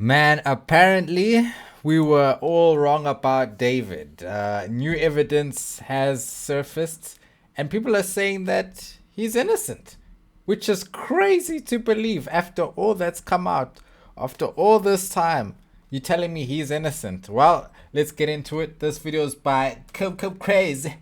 Man, apparently we were all wrong about David. New evidence has surfaced, and people are saying that he's innocent, which is crazy to believe after all that's come out, after all this time. You telling me he's innocent? Well, let's get into it. This video is by Crazy.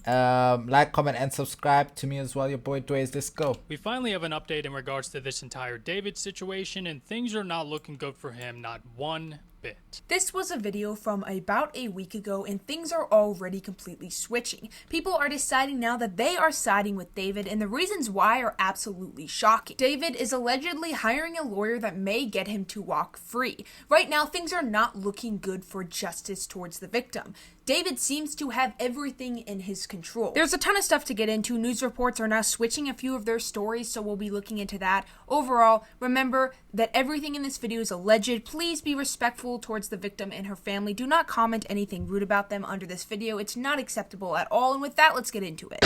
Like, comment, and subscribe to me as well. Your boy Dways. Let's go. We finally have an update in regards to this entire David situation, and things are not looking good for him, not one bit. This was a video from about a week ago, and things are already completely switching. People are deciding now that they are siding with David, and the reasons why are absolutely shocking. David is allegedly hiring a lawyer that may get him to walk free. Right now, things are not looking good for justice towards the victim. David seems to have everything in his control. There's a ton of stuff to get into. News reports are now switching a few of their stories, so we'll be looking into that. Overall, remember that everything in this video is alleged. Please be respectful towards the victim and her family. Do not comment anything rude about them under this video. It's not acceptable at all. And with that, let's get into it.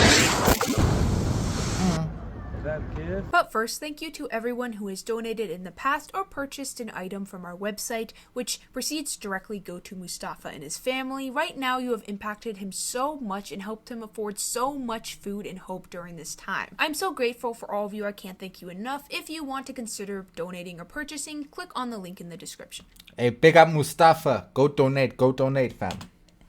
But first, thank you to everyone who has donated in the past or purchased an item from our website, which proceeds directly go to Mustafa and his family. Right now, you have impacted him so much and helped him afford so much food and hope during this time. I'm so grateful for all of you. I can't thank you enough. If you want to consider donating or purchasing, click on the link in the description. Hey, big up Mustafa. Go donate, fam.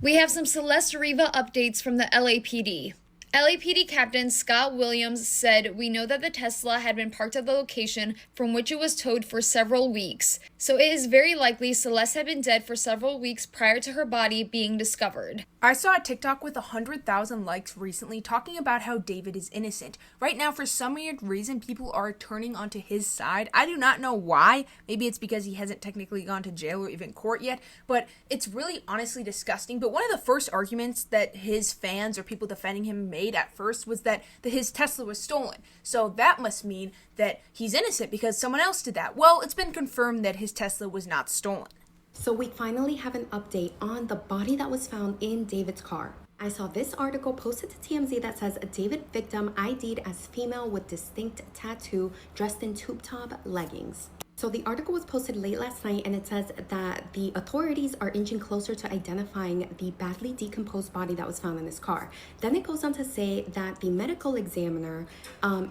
We have some Celeste Rivas updates from the LAPD. LAPD Captain Scott Williams said, "We know that the Tesla had been parked at the location from which it was towed for several weeks, so it is very likely Celeste had been dead for several weeks prior to her body being discovered." I saw a TikTok with 100,000 likes recently talking about how David is innocent. Right now, for some weird reason, people are turning onto his side. I do not know why. Maybe it's because he hasn't technically gone to jail or even court yet, but it's really honestly disgusting. But one of the first arguments that his fans or people defending him made at first was that his Tesla was stolen. So that must mean that he's innocent because someone else did that. Well, it's been confirmed that his Tesla was not stolen. So we finally have an update on the body that was found in David's car. I saw this article posted to TMZ that says a David victim ID'd as female with distinct tattoo dressed in tube top leggings. So the article was posted late last night, and it says that the authorities are inching closer to identifying the badly decomposed body that was found in his car. Then it goes on to say that the medical examiner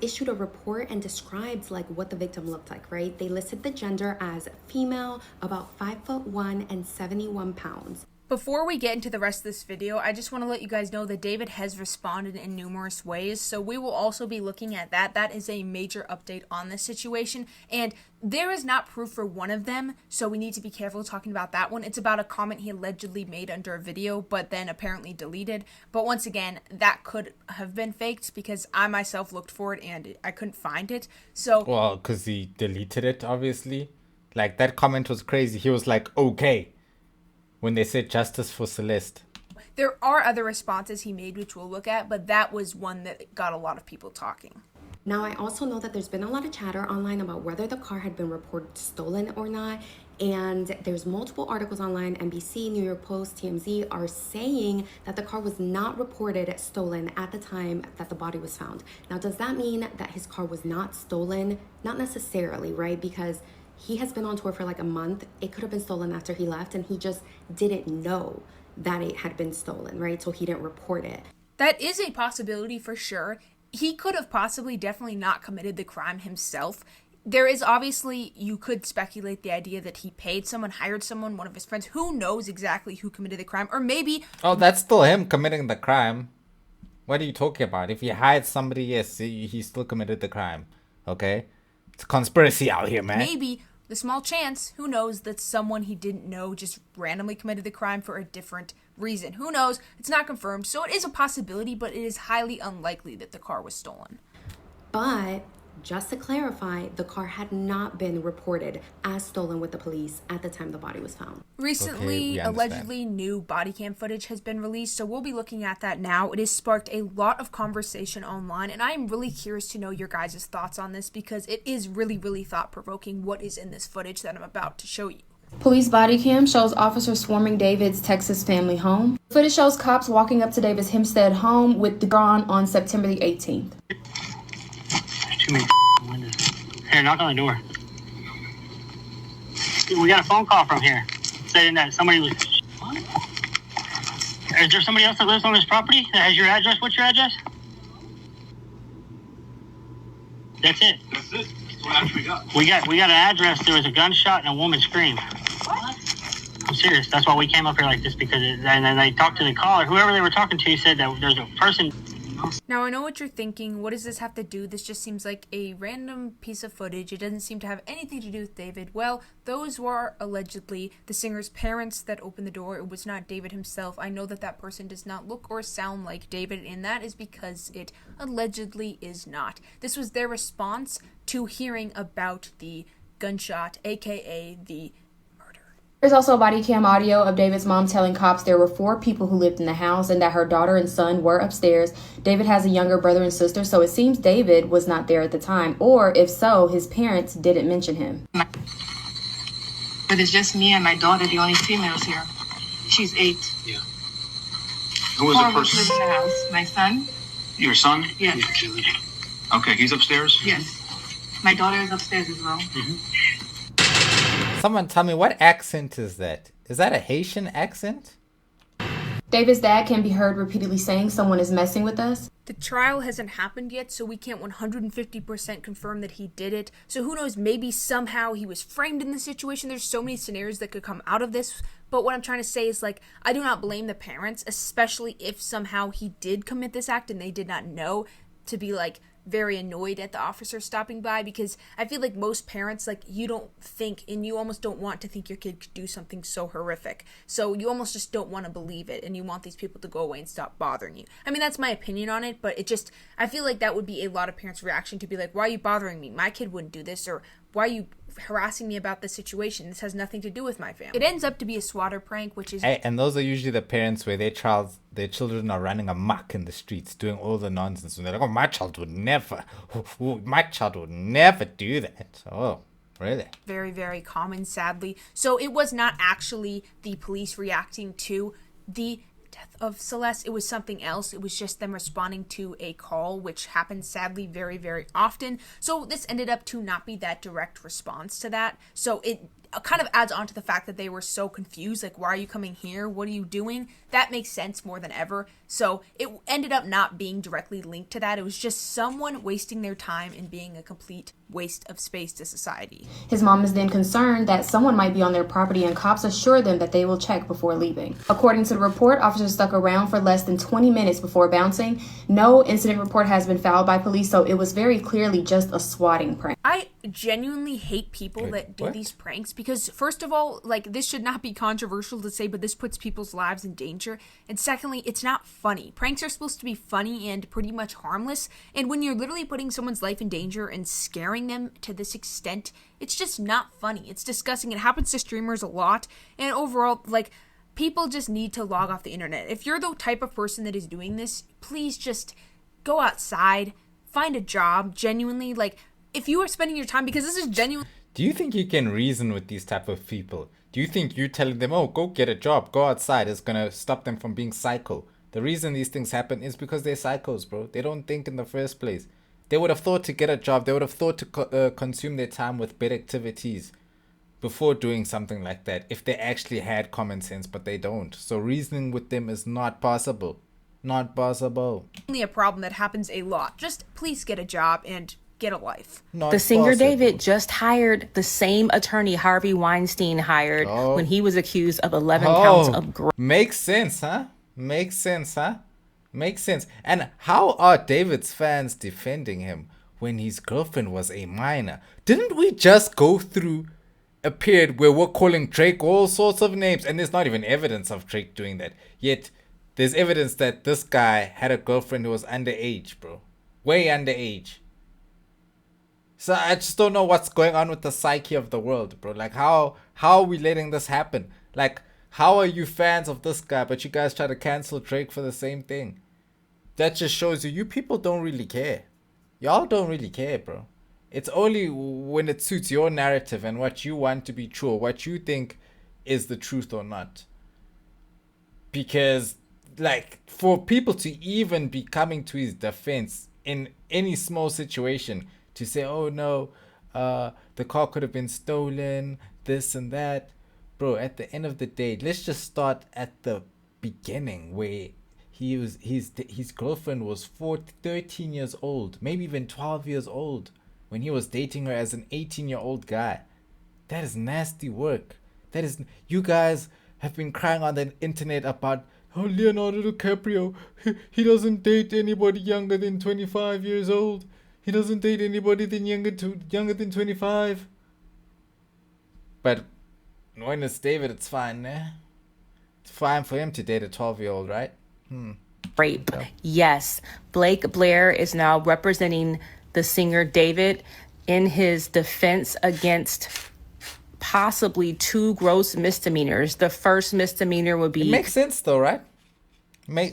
issued a report and describes like what the victim looked like, right? They listed the gender as female, about 5'1" and 71 pounds. Before we get into the rest of this video, I just want to let you guys know that David has responded in numerous ways, so we will also be looking at that. That is a major update on this situation, and there is not proof for one of them, so we need to be careful talking about that one. It's about a comment he allegedly made under a video, but then apparently deleted. But once again, that could have been faked because I myself looked for it and I couldn't find it. So, Well, because he deleted it, obviously. Like, that comment was crazy. He was like, okay, when they said justice for Celeste. there are other responses he made which we'll look at, but that was one that got a lot of people talking. Now, I also know that there's been a lot of chatter online about whether the car had been reported stolen or not. And there's multiple articles online, NBC, New York Post, TMZ, are saying that the car was not reported stolen at the time that the body was found. Now, does that mean that his car was not stolen? Not necessarily, right? Because he has been on tour for like a month. It could have been stolen after he left, and he just didn't know that it had been stolen, right? So he didn't report it. That is a possibility for sure. He could have possibly definitely not committed the crime himself. There is obviously, you could speculate the idea that he paid someone, hired someone, one of his friends. Who knows exactly who committed the crime? Or maybe... Oh, that's still him committing the crime. What are you talking about? If he hired somebody, yes, he still committed the crime. Okay? It's a conspiracy out here, man. Maybe the small chance, who knows, that someone he didn't know just randomly committed the crime for a different reason. Who knows? It's not confirmed. So it is a possibility, but it is highly unlikely that the car was stolen. But just to clarify, the car had not been reported as stolen with the police at the time the body was found. Recently, allegedly new body cam footage has been released, so we'll be looking at that now. It has sparked a lot of conversation online, and I am really curious to know your guys' thoughts on this because it is really, really thought-provoking what is in this footage that I'm about to show you. Police body cam shows officers swarming David's Texas family home. Footage shows cops walking up to David's Hempstead home with the drawn on September the 18th. Too many windows. Here, knock on the door. We got a phone call from here saying that somebody was. What? Is there somebody else that lives on this property that has your address? What's your address? That's it. That's it. That's what I actually got. We got an address. There was a gunshot and a woman screamed. What? I'm serious. That's why we came up here like this, because and then they talked to the caller. Whoever they were talking to said that there's a person. Now, I know what you're thinking. What does this have to do? This just seems like a random piece of footage. It doesn't seem to have anything to do with David. Well, those were allegedly the singer's parents that opened the door. It was not David himself. I know that that person does not look or sound like David, and that is because it allegedly is not. This was their response to hearing about the gunshot, aka the There's also body cam audio of David's mom telling cops there were 4 people who lived in the house and that her daughter and son were upstairs. David has a younger brother and sister, so it seems David was not there at the time, or if so, his parents didn't mention him. But it's just me and my daughter, the only females here. She's 8. Yeah. Who was 4 the of us person? live in the house. My son? Your son? Yes. Okay, he's upstairs? Yes. My daughter is upstairs as well. Someone tell me, what accent is that? Is that a Haitian accent? David's dad can be heard repeatedly saying someone is messing with us. The trial hasn't happened yet, so we can't 150% confirm that he did it. So who knows, maybe somehow he was framed in the situation. There's so many scenarios that could come out of this. But what I'm trying to say is, like, I do not blame the parents, especially if somehow he did commit this act and they did not know, to be, like, very annoyed at the officer stopping by, because I feel like most parents, like, you don't think, and you almost don't want to think your kid could do something so horrific. So you almost just don't want to believe it, and you want these people to go away and stop bothering you. I mean, that's my opinion on it, but it just, I feel like that would be a lot of parents' reaction to be like, why are you bothering me? My kid wouldn't do this, or why are you harassing me about this situation? This has nothing to do with my family. It ends up to be a swatter prank, which is... Hey, and those are usually the parents where their children are running amok in the streets, doing all the nonsense. And they're like, oh, my child would never do that. Oh, really? Very, very common, sadly. So it was not actually the police reacting to the death of Celeste. It was something else. It was just them responding to a call, which happens sadly very, very often. So this ended up to not be that direct response to that. So it kind of adds on to the fact that they were so confused, like, why are you coming here? What are you doing? That makes sense more than ever. So it ended up not being directly linked to that. It was just someone wasting their time and being a complete waste of space to society. His mom is then concerned that someone might be on their property, and cops assure them that they will check before leaving. According to the report, officers stuck around for less than 20 minutes before bouncing. No incident report has been filed by police, so it was very clearly just a swatting prank. I genuinely hate people that do these pranks, because first of all, like, this should not be controversial to say, but this puts people's lives in danger. And secondly, it's not funny. Pranks are supposed to be funny and pretty much harmless. And when you're literally putting someone's life in danger and scaring them to this extent, it's just not funny. It's disgusting. It happens to streamers a lot. And overall, like, people just need to log off the internet. If you're the type of person that is doing this, please just go outside, find a job, genuinely. Like, if you are spending your time, because this is genuine. Do you think you can reason with these type of people? Do you think you telling them, oh, go get a job, go outside, is going to stop them from being psycho? The reason these things happen is because they're psychos, bro. They don't think in the first place. They would have thought to get a job. They would have thought to consume their time with better activities before doing something like that, if they actually had common sense, but they don't. So reasoning with them is not possible. Not possible. Only a problem that happens a lot. Just please get a job and get a life. The singer David just hired the same attorney Harvey Weinstein hired when he was accused of 11 counts of Makes sense, huh? Makes sense, huh? Makes sense. And how are David's fans defending him when his girlfriend was a minor? Didn't we just go through a period where we're calling Drake all sorts of names, and there's not even evidence of Drake doing that? Yet there's evidence that this guy had a girlfriend who was underage, bro. Way underage. So I just don't know what's going on with the psyche of the world, bro. Like, how are we letting this happen? Like, how are you fans of this guy, but you guys try to cancel Drake for the same thing? That just shows you people don't really care. Y'all don't really care, bro. It's only when it suits your narrative and what you want to be true, or what you think is the truth or not. Because, like, for people to even be coming to his defense in any small situation, to say, oh no, the car could have been stolen, this and that. Bro, at the end of the day, let's just start at the beginning where his girlfriend was 13 years old, maybe even 12 years old when he was dating her as an 18-year-old guy. That is nasty work. You guys have been crying on the internet about Leonardo DiCaprio, he doesn't date anybody younger than 25 years old. He doesn't date anybody younger than 25. But when it's David, it's fine, eh? It's fine for him to date a 12-year-old, right? Rape. Yes. Blake Blair is now representing the singer David in his defense against possibly 2 gross misdemeanors. The first misdemeanor would be... It makes sense though, right?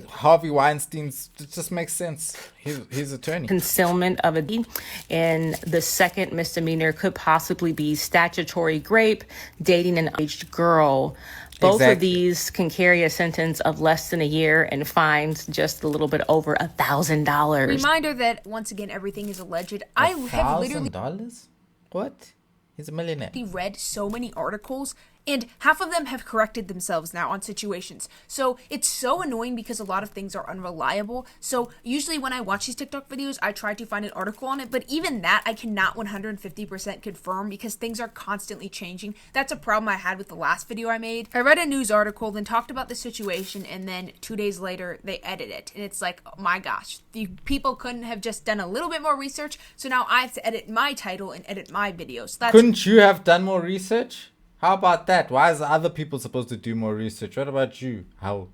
Harvey Weinstein's... It just makes sense. His attorney. Concealment of a deed. And the second misdemeanor could possibly be statutory rape, dating an aged girl. Both of these can carry a sentence of less than a year and fines just a little bit over $1,000. Reminder that, once again, everything is alleged. I have literally... $1,000? What? He's a millionaire. Read so many articles, and half of them have corrected themselves now on situations. So it's so annoying because a lot of things are unreliable. So usually when I watch these TikTok videos, I try to find an article on it, but even that I cannot 150% confirm because things are constantly changing. That's a problem I had with the last video I made. I read a news article, then talked about the situation, and then 2 days later they edit it. And it's like, oh my gosh, the people couldn't have just done a little bit more research, so now I have to edit my title and edit my videos. Couldn't you have done more research? How about that? Why is other people supposed to do more research? What about you? How?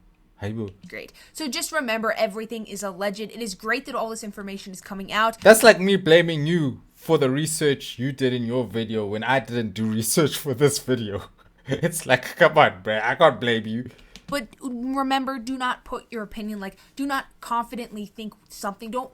Great. So just remember, everything is alleged. It is great that all this information is coming out. That's like me blaming you for the research you did in your video when I didn't do research for this video. It's like, come on, bruh. I can't blame you. But remember, do not put your opinion, do not confidently think something. Don't,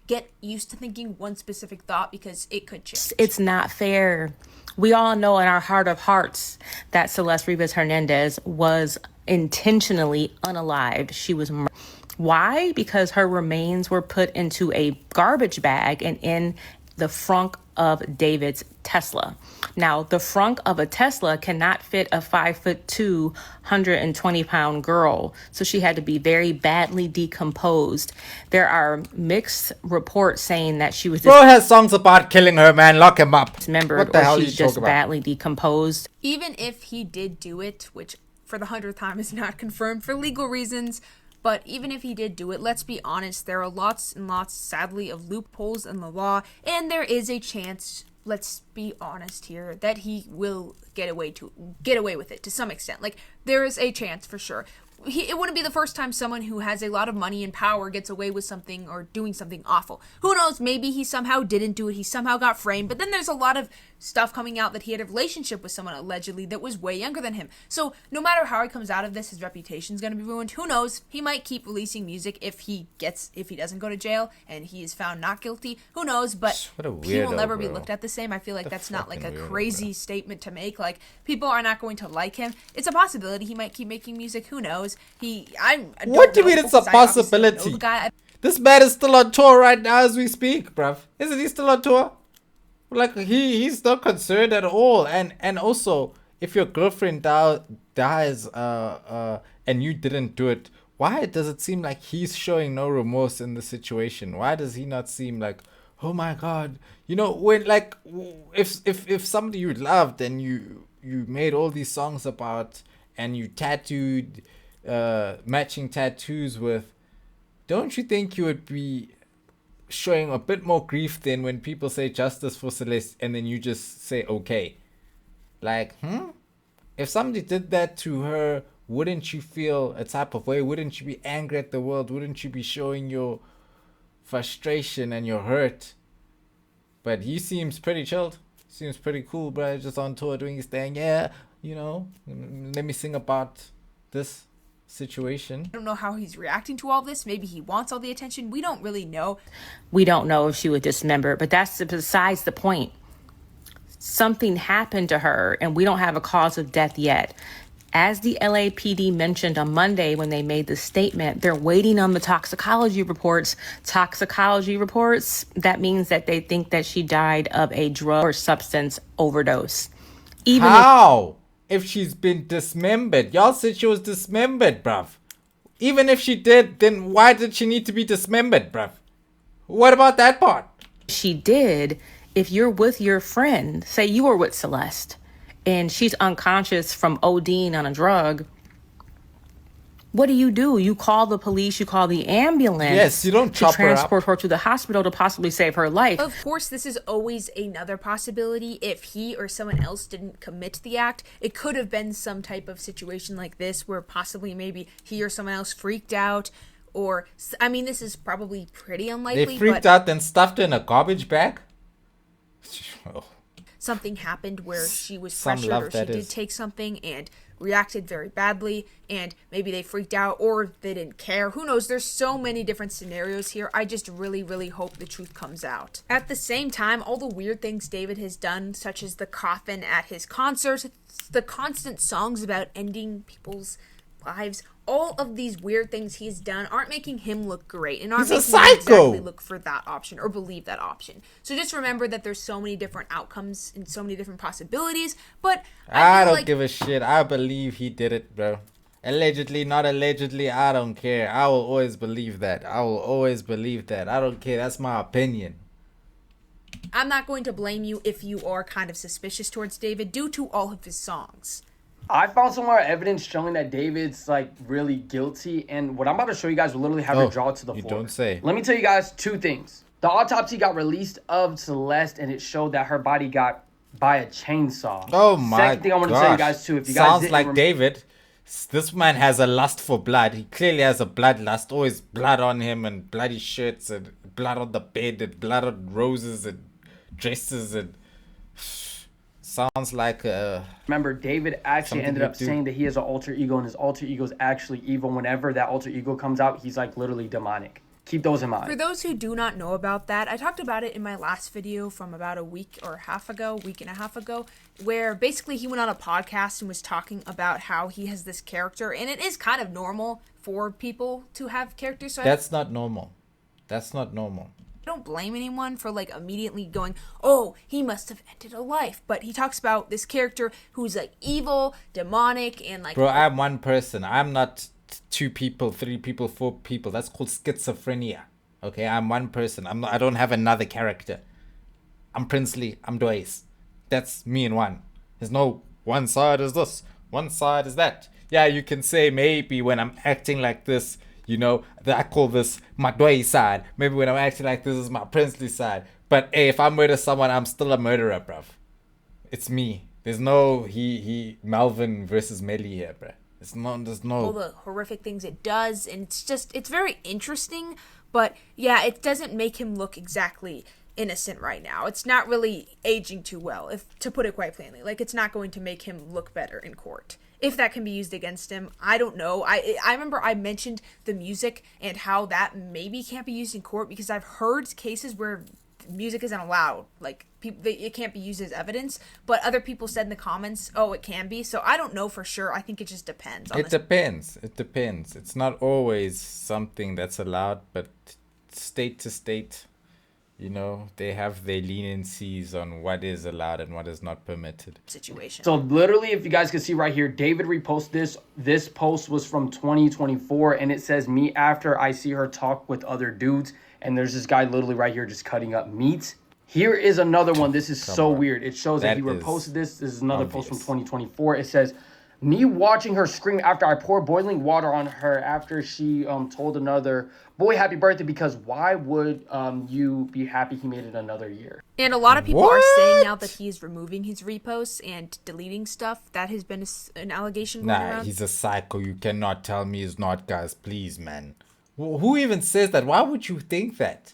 get used to thinking one specific thought because it could change. It's not fair. We all know in our heart of hearts that Celeste Rivas Hernandez was intentionally unalived. She was murdered. Why? Because her remains were put into a garbage bag and in the frunk of David's Tesla. Now, the frunk of a Tesla cannot fit a 5'2", 120-pound girl, so she had to be very badly decomposed. There are mixed reports saying that she was... Bro has songs about killing her, man. Lock him up. Dismembered, what the hell she's just badly decomposed. Even if he did do it, which for the 100th time is not confirmed for legal reasons, but even if he did do it, let's be honest, there are lots and lots, sadly, of loopholes in the law, and there is a chance, let's be honest here, that he will get away with it to some extent. There is a chance for sure. It wouldn't be the first time someone who has a lot of money and power gets away with something or doing something awful. Who knows, maybe he somehow didn't do it, he somehow got framed, but then there's a lot of stuff coming out that he had a relationship with someone allegedly that was way younger than him. So no matter how he comes out of this, his reputation's going to be ruined. Who knows, he might keep releasing music if he doesn't go to jail and he is found not guilty. Who knows, but he will never be looked at the same. I feel like that's not a crazy statement to make. People are not going to like him. It's a possibility he might keep making music. Who knows? What do you mean it's a possibility? This man is still on tour right now as we speak, bruv. Isn't he still on tour? He's not concerned at all. And also, if your girlfriend dies and you didn't do it, why does it seem like he's showing no remorse in the situation? Why does he not seem like, oh my god, when if somebody you loved and you made all these songs about and you tattooed matching tattoos with, don't you think you would be showing a bit more grief than when people say justice for Celeste and then you just say okay? If somebody did that to her, wouldn't you feel a type of way? Wouldn't you be angry at the world? Wouldn't you be showing your frustration and your hurt? But he seems pretty chilled. Seems pretty cool, bro. Just on tour doing his thing. Yeah, let me sing about this situation. I don't know how he's reacting to all this. Maybe he wants all the attention. We don't really know. We don't know if she was dismembered, but that's besides the point. Something happened to her, and we don't have a cause of death yet. As the LAPD mentioned on Monday when they made the statement, they're waiting on the toxicology reports. Toxicology reports, that means that they think that she died of a drug or substance overdose. Even How? If she's been dismembered. Y'all said she was dismembered, bruv. Even if she did, then why did she need to be dismembered, bruv? What about that part? if she did, if you're with your friend, say you were with Celeste, and she's unconscious from ODing on a drug, what do? You call the police, you call the ambulance. Yes, you don't to chop her up. transport her to the hospital to possibly save her life. Of course, this is always another possibility. If he or someone else didn't commit the act, it could have been some type of situation like this where possibly maybe he or someone else freaked out. Or, I mean, this is probably pretty unlikely. They freaked out and stuffed her in a garbage bag? Oh. Something happened where she was Some pressured love or she that did is. take something and reacted very badly, and maybe they freaked out or they didn't care. Who knows? There's so many different scenarios here. I just really, really hope the truth comes out. At the same time, all the weird things David has done, such as the coffin at his concerts, the constant songs about ending people's lives, all of these weird things he's done aren't making him look great and aren't He's a making him psycho. exactly look for that option or believe that option. So just remember that there's so many different outcomes and so many different possibilities, but I feel don't like give a shit. I believe he did it, bro. Allegedly, not allegedly, I don't care. I will always believe that. I will always believe that. I don't care. That's my opinion. I'm not going to blame you if you are kind of suspicious towards David due to all of his songs. I found some more evidence showing that David's like really guilty, and what I'm about to show you guys will literally have her draw it to the you floor. don't say. Let me tell you guys two things. The autopsy got released of Celeste, and it showed that her body got by a chainsaw. Oh my Second thing I want to tell you guys too, if you guys Sounds didn't like David. This man has a lust for blood. He clearly has a bloodlust. Always blood on him and bloody shirts and blood on the bed and blood on roses and dresses and sounds like Remember, David actually something ended he'd up do. saying that he has an alter ego, and his alter ego is actually evil. Whenever that alter ego comes out, he's like literally demonic. Keep those in mind. For those who do not know about that, I talked about it in my last video from about a week and a half ago, where basically he went on a podcast and was talking about how he has this character, and it is kind of normal for people to have characters. So that's not normal. That's not normal. I don't blame anyone for like immediately going, oh, he must have ended a life. But he talks about this character who's like evil, demonic, and like... Bro, I'm one person. I'm not two people, three people, four people. That's called schizophrenia. Okay, I'm one person. I don't have another character. I'm Princely. I'm Dwayne. That's me in one. There's no one side is this, one side is that. Yeah, you can say maybe when I'm acting like this, you know, that I call this my Dwayne side. Maybe when I'm acting like this is my Princely side. But hey, if I murder someone, I'm still a murderer, bruv. It's me. There's no he Melvin versus Melly here, bruh. There's no all the horrific things it does, and it's very interesting, but yeah, it doesn't make him look exactly innocent right now. It's not really aging too well, if to put it quite plainly. Like, it's not going to make him look better in court. If that can be used against him, I don't know. I remember I mentioned the music and how that maybe can't be used in court, because I've heard cases where music isn't allowed. Like, it can't be used as evidence, but other people said in the comments, oh, it can be. So I don't know for sure. I think it just depends. It depends. It's not always something that's allowed, but state to state, you know, they have their leniencies on what is allowed and what is not permitted. Situation. So literally, if you guys can see right here, David reposted this. This post was from 2024, and it says, me after I see her talk with other dudes. And there's this guy literally right here just cutting up meat. Here is another one. This is so weird. It shows that he reposted this. This is another post from 2024. It says, me watching her scream after I pour boiling water on her after she told another boy happy birthday, because why would you be happy he made it another year? And a lot of people are saying now that he's removing his reposts and deleting stuff. That has been an allegation going around. He's a psycho. You cannot tell me he's not, guys. Please, man. Who even says that? Why would you think that?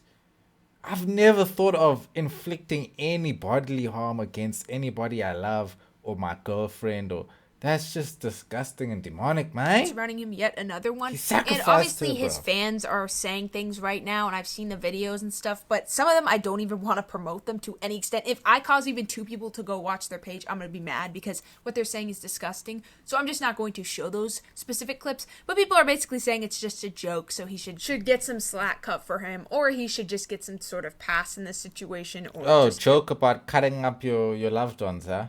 I've never thought of inflicting any bodily harm against anybody I love or my girlfriend, or that's just disgusting and demonic, man. Surrounding him yet another one. And obviously his fans are saying things right now, and I've seen the videos and stuff, but some of them I don't even want to promote them to any extent. If I cause even 2 people to go watch their page, I'm going to be mad because what they're saying is disgusting. So I'm just not going to show those specific clips. But people are basically saying it's just a joke, so he should get some slack cut for him, or he should just get some sort of pass in this situation. Or joke about cutting up your loved ones, huh?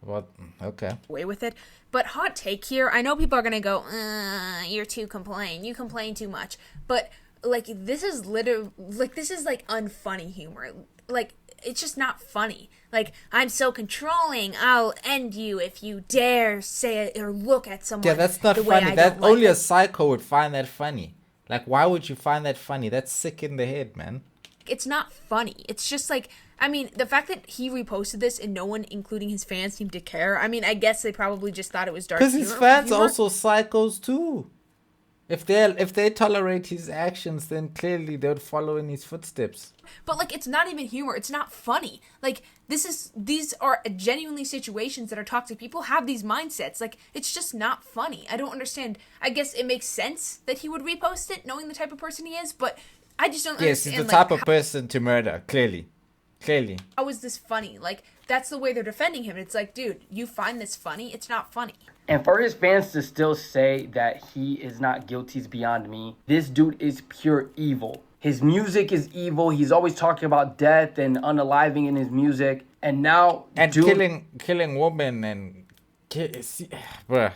What? Okay. Away with it. But hot take here, I know people are gonna go, you're too complain. You complain too much. But like this is like unfunny humor. Like it's just not funny. Like, I'm so controlling, I'll end you if you dare say it or look at someone. Yeah, that's not funny. That only a psycho would find that funny. Like, why would you find that funny? That's sick in the head, man. It's not funny. It's just like, I mean, the fact that he reposted this and no one, including his fans, seemed to care. I mean, I guess they probably just thought it was dark. Because his fans are also psychos too. If they tolerate his actions, then clearly they would follow in his footsteps. But like, it's not even humor. It's not funny. Like, these are genuinely situations that are toxic. People have these mindsets. Like, it's just not funny. I don't understand. I guess it makes sense that he would repost it, knowing the type of person he is. But I just don't understand. Yes, he's the type of person to murder. Clearly. How is this funny? Like, that's the way they're defending him. It's like, dude, you find this funny? It's not funny. And for his fans to still say that he is not guilty is beyond me. This dude is pure evil. His music is evil. He's always talking about death and unaliving in his music. And now... And killing women and... Bruh.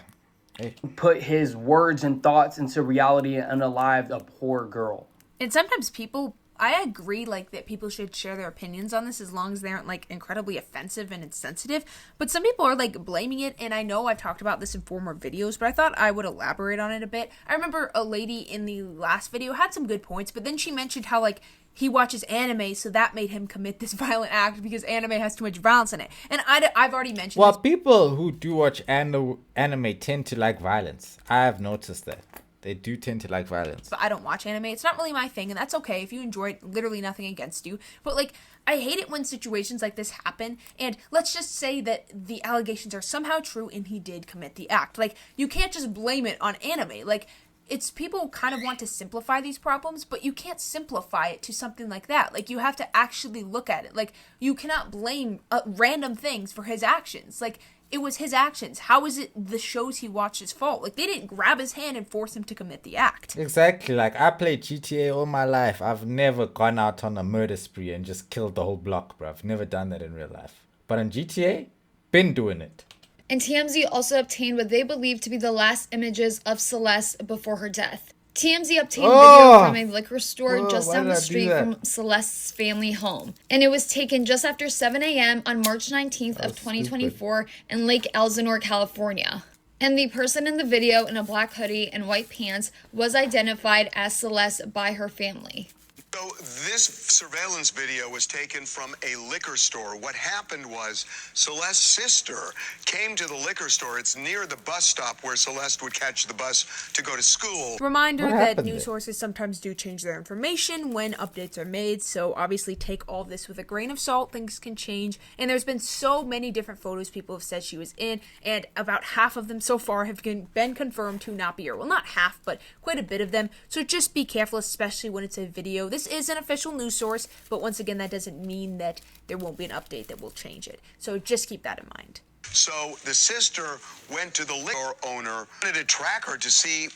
Put his words and thoughts into reality and unalived a poor girl. And sometimes people... I agree, like, that people should share their opinions on this as long as they aren't, like, incredibly offensive and insensitive. But some people are, like, blaming it, and I know I've talked about this in former videos, but I thought I would elaborate on it a bit. I remember a lady in the last video had some good points, but then she mentioned how, like, he watches anime, so that made him commit this violent act because anime has too much violence in it. And I've already mentioned Well, this. people who do watch anime tend to like violence. I have noticed that. They do tend to like violence. But I don't watch anime. It's not really my thing, and that's okay. If you enjoy it, literally nothing against you. But, like, I hate it when situations like this happen, and let's just say that the allegations are somehow true and he did commit the act. Like, you can't just blame it on anime. Like, it's people kind of want to simplify these problems, but you can't simplify it to something like that. Like, you have to actually look at it. Like, you cannot blame random things for his actions. Like, it was his actions. How is it the shows he watches fault? Like, they didn't grab his hand and force him to commit the act. Exactly. Like, I played GTA all my life. I've never gone out on a murder spree and just killed the whole block, bro. I've never done that in real life. But on GTA, been doing it. And TMZ also obtained what they believe to be the last images of Celeste before her death. TMZ obtained video from a liquor store just down the street from Celeste's family home. And it was taken just after 7 a.m. on March 19th of 2024 in Lake Elsinore, California. And the person in the video in a black hoodie and white pants was identified as Celeste by her family. So this surveillance video was taken from a liquor store. What happened was Celeste's sister came to the liquor store. It's near the bus stop where Celeste would catch the bus to go to school. Reminder that news sources sometimes do change their information when updates are made, so obviously take all of this with a grain of salt. Things can change, and there's been so many different photos people have said she was in, and about half of them so far have been confirmed to not be her. Well, not half, but quite a bit of them, so just be careful, especially when it's a video. This is an official news source, but once again, that doesn't mean that there won't be an update that will change it. So just keep that in mind. So the sister went to the liquor owner, wanted to track her to see,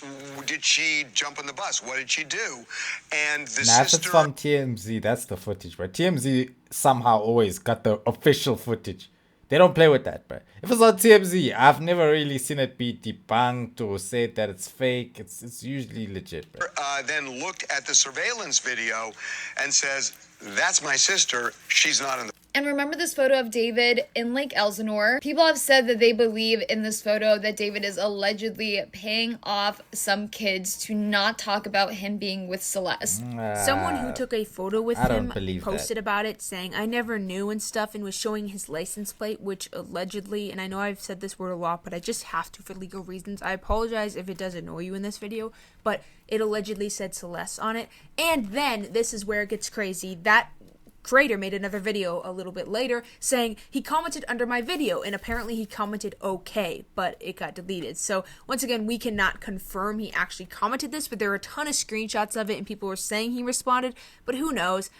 did she jump on the bus? What did she do? And the If it's sister... from TMZ, that's the footage, bro. TMZ somehow always got the official footage. They don't play with that, bro. If it's on TMZ, I've never really seen it be debunked or said that it's fake. It's usually legit, bro. Then looked at the surveillance video and says, that's my sister. She's not in the... And remember this photo of David in Lake Elsinore? People have said that they believe in this photo that David is allegedly paying off some kids to not talk about him being with Celeste. Someone who took a photo with him posted that. about it saying, I never knew and stuff, and was showing his license plate, which allegedly, and I know I've said this word a lot, but I just have to for legal reasons. I apologize if it does annoy you in this video, but it allegedly said Celeste on it. And then, this is where it gets crazy, that creator made another video a little bit later saying he commented under my video, and apparently he commented okay, but it got deleted. So once again, we cannot confirm he actually commented this, but there are a ton of screenshots of it and people were saying he responded, but who knows,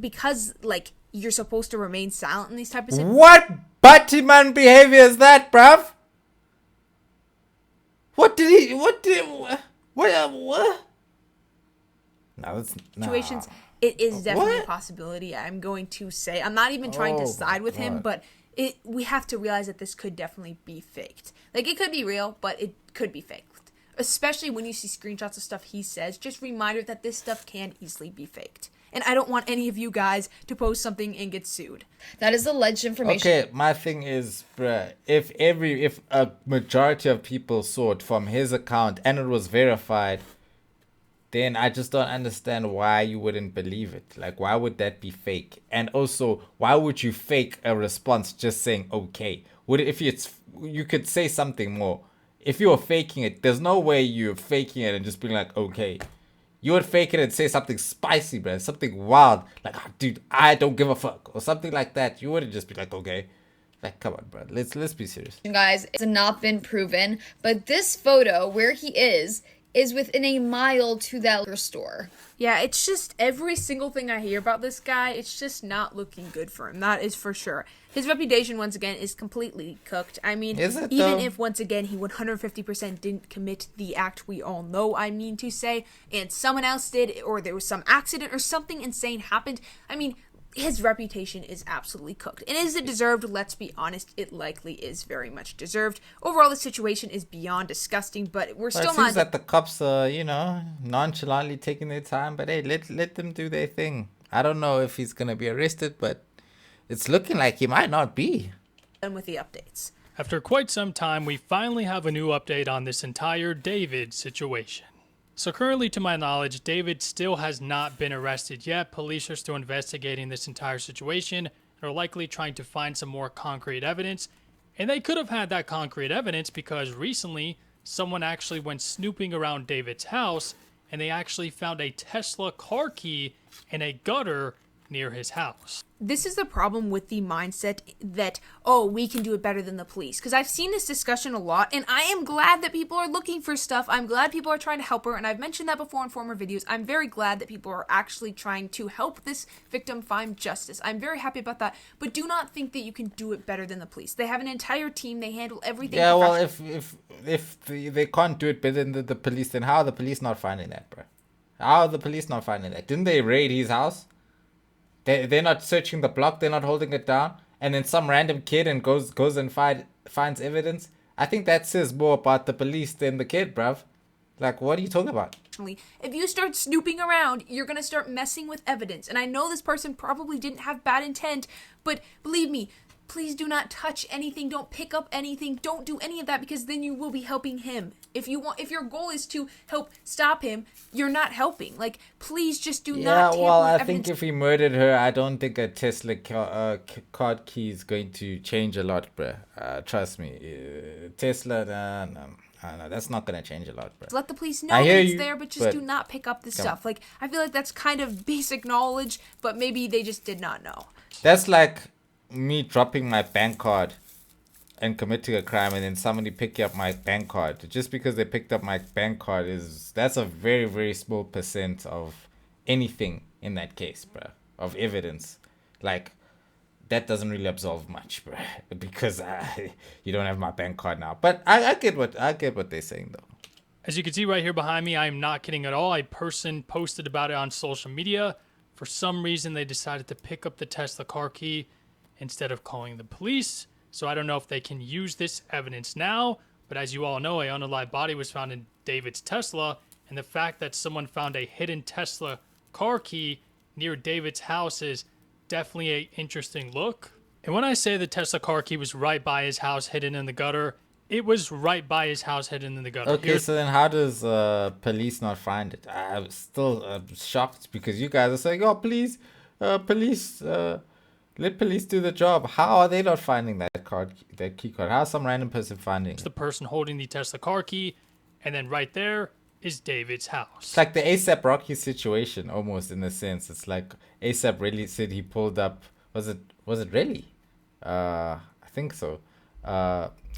because like you're supposed to remain silent in these type of situations. What Batman behavior is that, bruv? What? No, that's situations. It is definitely a possibility. I'm going to say, I'm not even trying to side with him, but we have to realize that this could definitely be faked. Like, it could be real, but it could be faked. Especially when you see screenshots of stuff he says, just reminder that this stuff can easily be faked. And I don't want any of you guys to post something and get sued. That is alleged information. Okay, my thing is, bruh, if a majority of people saw it from his account and it was verified, then I just don't understand why you wouldn't believe it. Like, why would that be fake? And also, why would you fake a response just saying okay? You could say something more. If you were faking it, there's no way you're faking it and just being like okay. You would fake it and say something spicy, bro. Something wild. Like, oh, dude, I don't give a fuck. Or something like that. You wouldn't just be like, okay. Like, come on, bro. Let's be serious. Guys, it's not been proven, but this photo where he is within a mile to that liquor store. Yeah, it's just every single thing I hear about this guy, it's just not looking good for him. That is for sure. His reputation, once again, is completely cooked. I mean, even if, once again, he 150% didn't commit the act we all know, I mean to say, and someone else did, or there was some accident or something insane happened, I mean, his reputation is absolutely cooked. And is it deserved? Let's be honest, it likely is very much deserved. Overall, the situation is beyond disgusting, but we're still not... It seems that the cops are, nonchalantly taking their time, but hey, let them do their thing. I don't know if he's going to be arrested, but it's looking like he might not be. And with the updates. After quite some time, we finally have a new update on this entire David situation. So currently, to my knowledge, David still has not been arrested yet. Police are still investigating this entire situation and are likely trying to find some more concrete evidence. And they could have had that concrete evidence because recently, someone actually went snooping around David's house and they actually found a Tesla car key in a gutter near his house. This is the problem with the mindset that, oh, we can do it better than the police. Because I've seen this discussion a lot, and I am glad that people are looking for stuff. I'm glad people are trying to help her, and I've mentioned that before in former videos. I'm very glad that people are actually trying to help this victim find justice. I'm very happy about that, but do not think that you can do it better than the police. They have an entire team. They handle everything. Yeah, well, if they can't do it better than the police, then how are the police not finding that, bro? How are the police not finding that? Didn't they raid his house? They're not searching the block. They're not holding it down. And then some random kid and goes and finds evidence. I think that says more about the police than the kid, bruv. Like, what are you talking about? If you start snooping around, you're going to start messing with evidence. And I know this person probably didn't have bad intent, but believe me, please do not touch anything. Don't pick up anything. Don't do any of that because then you will be helping him. If your goal is to help stop him, you're not helping. Like, please just do not tamper with I evidence. think if he murdered her, I don't think a Tesla card key is going to change a lot, bruh. Trust me. Tesla, no, that's not going to change a lot, bruh. Let the police know that it's there, but just do not pick up the stuff. Like, I feel like that's kind of basic knowledge, but maybe they just did not know. That's like me dropping my bank card and committing a crime and then somebody picking up my bank card. Just because they picked up my bank card that's a very, very small percent of anything in that case, bruh, of evidence. Like, that doesn't really absolve much, bruh, because you don't have my bank card now. But I get what they're saying, though. As you can see right here behind me, I am not kidding at all. A person posted about it on social media. For some reason, they decided to pick up the Tesla car key instead of calling the police. So I don't know if they can use this evidence now, but as you all know, a unalive body was found in David's Tesla, and the fact that someone found a hidden Tesla car key near David's house is definitely an interesting look. And when I say the Tesla car key was right by his house hidden in the gutter, it was right by his house hidden in the gutter. Okay, so then how does police not find it? I'm still shocked because you guys are saying, oh, please, police... let police do the job. How are they not finding that key card? How is some random person finding it? The person holding the Tesla car key, and then right there is David's house. It's like the ASAP Rocky situation, almost, in a sense. It's like ASAP really said he pulled up. Was it really? I think so.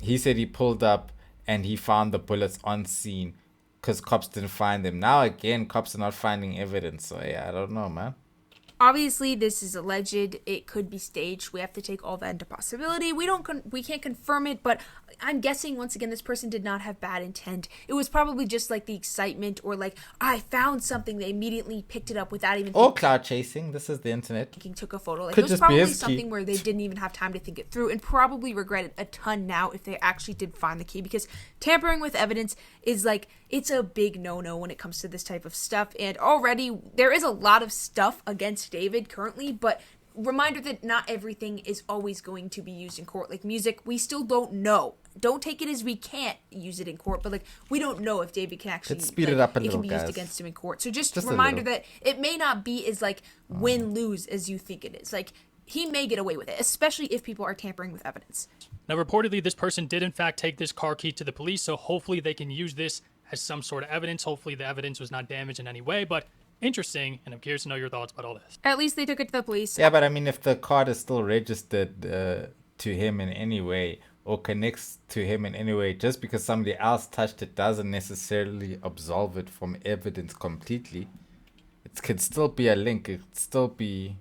He said he pulled up and he found the bullets on scene because cops didn't find them. Now again, cops are not finding evidence. So yeah, I don't know, man. Obviously, this is alleged. It could be staged. We have to take all that into possibility. We can't confirm it, but I'm guessing, once again, this person did not have bad intent. It was probably just like the excitement, or like, I found something, they immediately picked it up without even Or cloud chasing. This is the internet. took a photo. Like, Could it was just be probably his something key. where they didn't even have time to think it through, and probably regret it a ton now if they actually did find the key, because tampering with evidence is like, it's a big no-no when it comes to this type of stuff. And already there is a lot of stuff against David currently, but reminder that not everything is always going to be used in court. Like music, we still don't know. Don't take it as we can't use it in court, but like, we don't know if David can actually, Let's speed it up a it little, can be used guys. against him in court. So just a reminder little. that it may not be as like win-lose as you think it is. Like, he may get away with it, especially if people are tampering with evidence. Now, reportedly, this person did in fact take this car key to the police, so hopefully they can use this as some sort of evidence. Hopefully the evidence was not damaged in any way, but interesting, and I'm curious to know your thoughts about all this. At least they took it to the police. Yeah, but I mean, if the card is still registered to him in any way, or connects to him in any way, just because somebody else touched it doesn't necessarily absolve it from evidence completely. It could still be a link. It could still be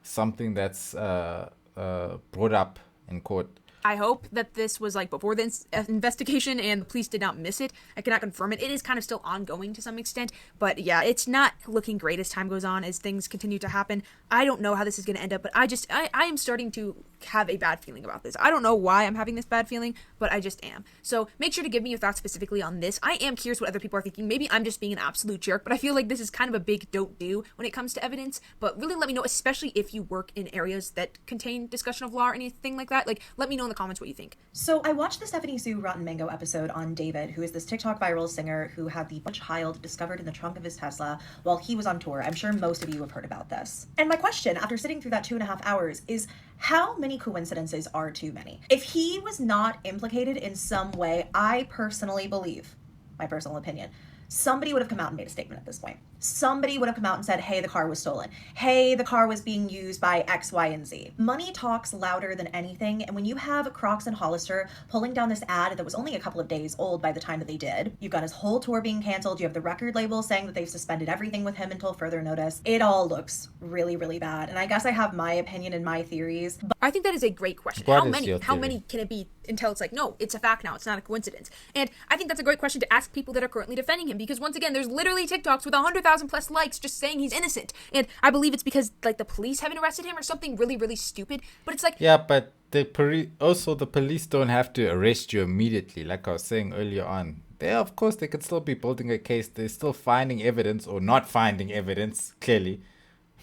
something that's brought up in court. I hope that this was like before the investigation and the police did not miss it. I cannot confirm it. It is kind of still ongoing to some extent, but yeah, it's not looking great as time goes on, as things continue to happen. I don't know how this is going to end up, but I am starting to have a bad feeling about this. I don't know why I'm having this bad feeling, but I just am. So make sure to give me your thoughts specifically on this. I am curious what other people are thinking. Maybe I'm just being an absolute jerk, but I feel like this is kind of a big don't do when it comes to evidence. But really let me know, especially if you work in areas that contain discussion of law or anything like that. Like, let me know in the comments what you think. So I watched the Stephanie Sue Rotten Mango episode on David, who is this TikTok viral singer who had the child discovered in the trunk of his Tesla while he was on tour. I'm sure most of you have heard about this. And my question, after sitting through that 2.5 hours, is how many coincidences are too many? If he was not implicated in some way, I personally believe, my personal opinion, somebody would have come out and made a statement at this point. Somebody would have come out and said, hey, the car was stolen. Hey, the car was being used by X, Y, and Z. Money talks louder than anything. And when you have Crocs and Hollister pulling down this ad that was only a couple of days old by the time that they did, you've got his whole tour being canceled. You have the record label saying that they've suspended everything with him until further notice. It all looks really, really bad. And I guess I have my opinion and my theories. But I think that is a great question. What How is many? your How theory? many can it be until it's like, no, it's a fact now. It's not a coincidence. And I think that's a great question to ask people that are currently defending him, because once again, there's literally TikToks with 100,000 plus likes just saying he's innocent. And I believe it's because like the police haven't arrested him or something really, really stupid. But it's like, Yeah, but the police don't have to arrest you immediately, like I was saying earlier on. Of course, they could still be building a case. They're still finding evidence or not finding evidence, clearly.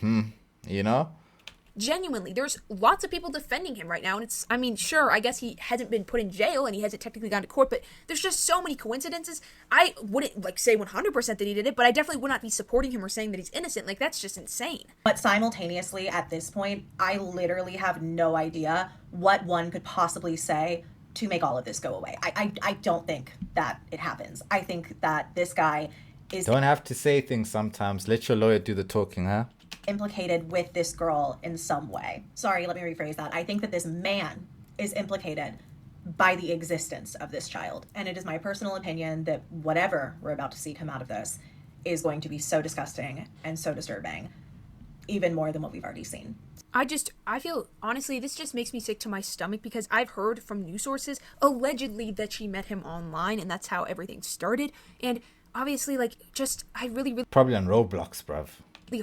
You know? genuinely, there's lots of people defending him right now, and it's, I mean, sure, I guess he hasn't been put in jail and he hasn't technically gone to court, but there's just so many coincidences. I wouldn't, like, say 100% that he did it, but I definitely would not be supporting him or saying that he's innocent. Like, that's just insane. But simultaneously, at this point, I literally have no idea what one could possibly say to make all of this go away. I don't think that it happens. I think that this guy is... Don't have to say things sometimes. Let your lawyer do the talking, huh? ...implicated with this girl in some way. Sorry, let me rephrase that. I think that this man is implicated by the existence of this child. And it is my personal opinion that whatever we're about to see come out of this is going to be so disgusting and so disturbing, even more than what we've already seen. I feel, honestly, this just makes me sick to my stomach because I've heard from news sources, allegedly, that she met him online and that's how everything started. And obviously, like, just, I really Probably on Roblox, bruv.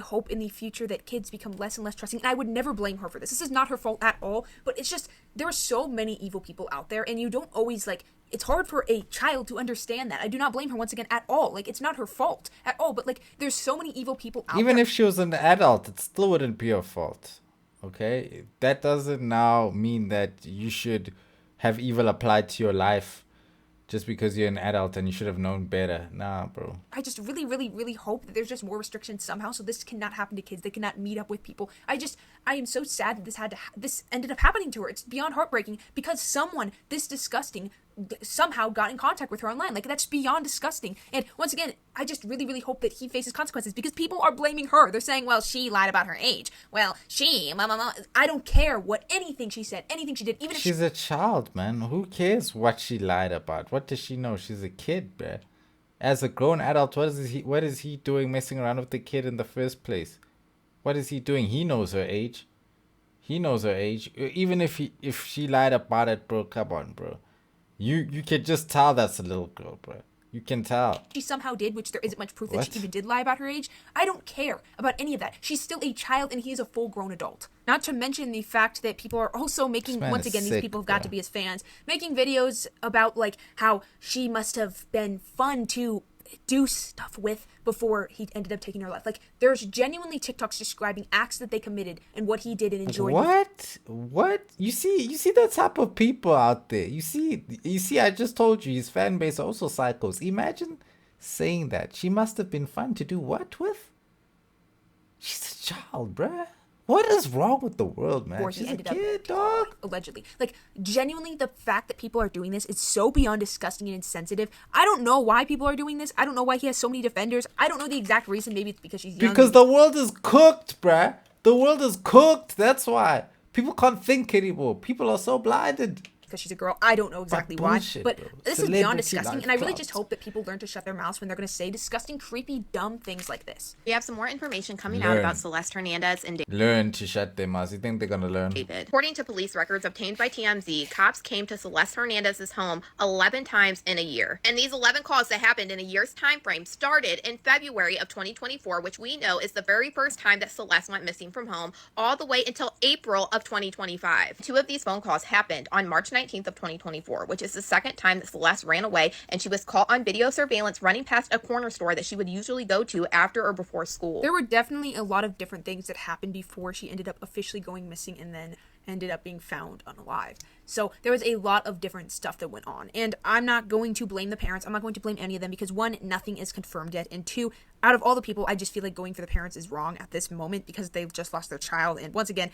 Hope in the future that kids become less and less trusting, and I would never blame her for this. This is not her fault at all, but it's just, there are so many evil people out there, and you don't always, like, it's hard for a child to understand that. I do not blame her once again at all. Like, it's not her fault at all, but, like, there's so many evil people out there. Even if she was an adult, it still wouldn't be her fault. Okay? That doesn't now mean that you should have evil applied to your life just because you're an adult and you should have known better. Nah, bro. I just really hope that there's just more restrictions somehow so this cannot happen to kids. They cannot meet up with people. I am so sad that this ended up happening to her. It's beyond heartbreaking because someone this disgusting somehow got in contact with her online. Like, that's beyond disgusting. And once again, I just really hope that he faces consequences because people are blaming her. They're saying, well, she lied about her age. Well, I don't care what anything she said, anything she did, even if she's a child, man. Who cares what she lied about? What does she know? She's a kid, bruh. As a grown adult, what is he doing messing around with the kid in the first place? What is he doing? He knows her age. He knows her age. Even if she lied about it, bro, come on, bro. You can just tell that's a little girl, bro. You can tell. She somehow did, which there isn't much proof that What? she even did lie about her age. I don't care about any of that. She's still a child and he is a full-grown adult. Not to mention the fact that people are also making, man once is again, these sick, people have got bro. to be his fans, making videos about like how she must have been fun to do stuff with before he ended up taking her life. Like, there's genuinely TikToks describing acts that they committed and what he did and enjoyed. What? You see the type of people out there. You see. I just told you his fan base are also psychos. Imagine saying that. She must have been fun to do what with? She's a child, bruh. What is wrong with the world, man? Before he She's a ended up kid, dog. allegedly. Like, genuinely, the fact that people are doing this is so beyond disgusting and insensitive. I don't know why people are doing this. I don't know why he has so many defenders. I don't know the exact reason. Maybe it's because she's young. Because the world is cooked, bruh. The world is cooked. That's why. People can't think anymore. People are so blinded. Because she's a girl. I don't know exactly why. bullshit, But bro. this is beyond Celebrity disgusting. life And I really clout. just hope that people learn to shut their mouths when they're going to say disgusting, creepy, dumb things like this. We have some more information coming out Learn. about Celeste Hernandez and Learn to shut their mouths. You think they're gonna learn? David. According to police records obtained by TMZ, cops came to Celeste Hernandez's home 11 times in a year. And these 11 calls that happened in a year's time frame started in February of 2024, which we know is the very first time that Celeste went missing from home, all the way until April of 2025. Two of these phone calls happened on March 19th of 2024, which is the second time that Celeste ran away, and she was caught on video surveillance running past a corner store that she would usually go to after or before school. There were definitely a lot of different things that happened before she ended up officially going missing and then ended up being found unalive. So there was a lot of different stuff that went on. And I'm not going to blame the parents. I'm not going to blame any of them because one, nothing is confirmed yet. And two, out of all the people, I just feel like going for the parents is wrong at this moment because they've just lost their child. And once again,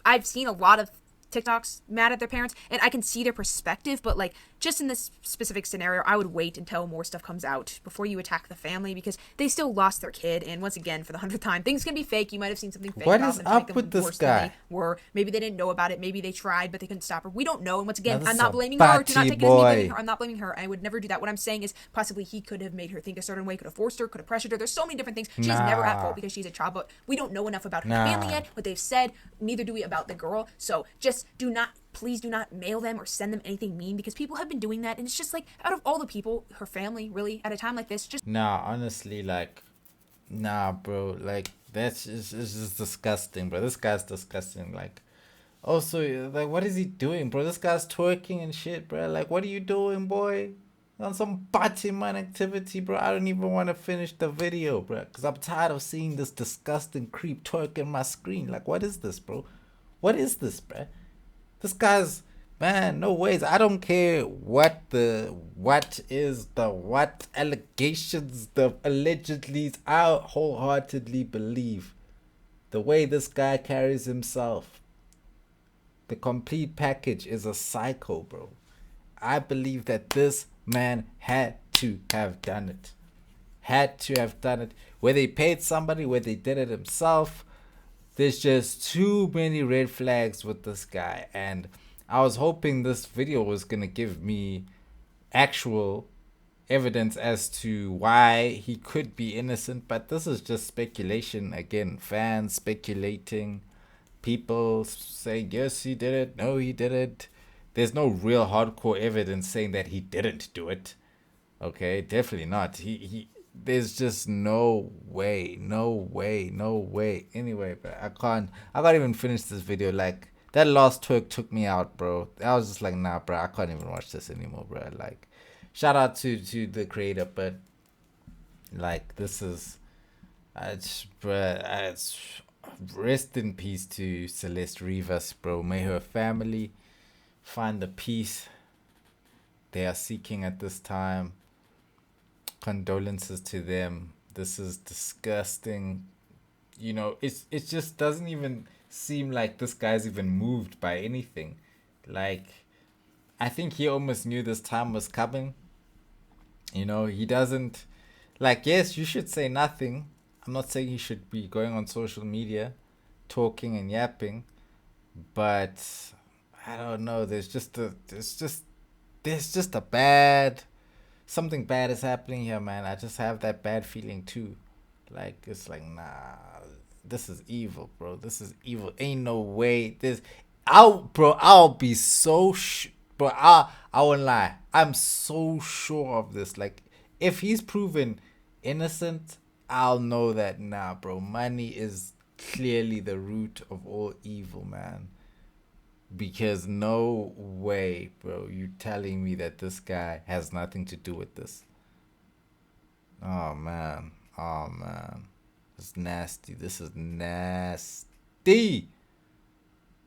I've seen a lot of TikToks mad at their parents and I can see their perspective, but like just in this specific scenario, I would wait until more stuff comes out before you attack the family because they still lost their kid. And once again, for the 100th time, things can be fake. You might have seen something fake What about is them to make up them with this worse than guy? they were. Maybe they didn't know about it. Maybe they tried, but they couldn't stop her. We don't know. And once again, Now, this I'm is not a blaming her. Do not batty take it as me blaming boy. her. I'm not blaming her. I would never do that. What I'm saying is possibly he could have made her think a certain way, could have forced her, could have pressured her. There's so many different things. She's never at Nah. fault because she's a child, but we don't know enough about her Nah. family yet, what they've said. Neither do we about the girl. So just please do not mail them or send them anything mean because people have been doing that. And it's just like, out of all the people, her family, really, at a time like this, just Nah, honestly, like, nah, bro. Like, that's just, it's just disgusting, bro. This guy's disgusting. Like, also, like, what is he doing, bro? This guy's twerking and shit, bro. Like, what are you doing, boy? On some party man activity, bro. I don't even want to finish the video, bro. Because I'm tired of seeing this disgusting creep twerk in my screen. Like, what is this, bro? What is this, bro? This guy's, man, no ways. I don't care what allegations, the allegedly. I wholeheartedly believe the way this guy carries himself. The complete package is a psycho, bro. I believe that this man had to have done it. Had to have done it. Whether he paid somebody, whether he did it himself. There's just too many red flags with this guy. And I was hoping this video was going to give me actual evidence as to why he could be innocent. But this is just speculation. Again, fans speculating. People saying, yes, he did it. No, he didn't. There's no real hardcore evidence saying that he didn't do it. Okay, definitely not. There's just no way. Anyway, but I can't even finish this video. Like, that last twerk took me out, bro. I was just like, nah, bro, I can't even watch this anymore, bro. Like, shout out to the creator, but like, this is, rest in peace to Celeste Rivas, bro. May her family find the peace they are seeking at this time. Condolences to them. This is disgusting. You know, it just doesn't even seem like this guy's even moved by anything. Like, I think he almost knew this time was coming. You know, he doesn't, like, yes, you should say nothing. I'm not saying he should be going on social media talking and yapping, but I don't know, there's just a bad, something bad is happening here, man. I just have that bad feeling too. Like, it's like, nah, this is evil, bro. This is evil. Ain't no way. I'll be so bro, I won't lie. I'm so sure of this. Like, if he's proven innocent, I'll know that, nah, bro, money is clearly the root of all evil, man. Because no way, bro, you telling me that this guy has nothing to do with this. Oh, man. Oh, man. It's nasty. This is nasty.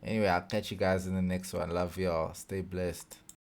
Anyway, I'll catch you guys in the next one. Love y'all. Stay blessed.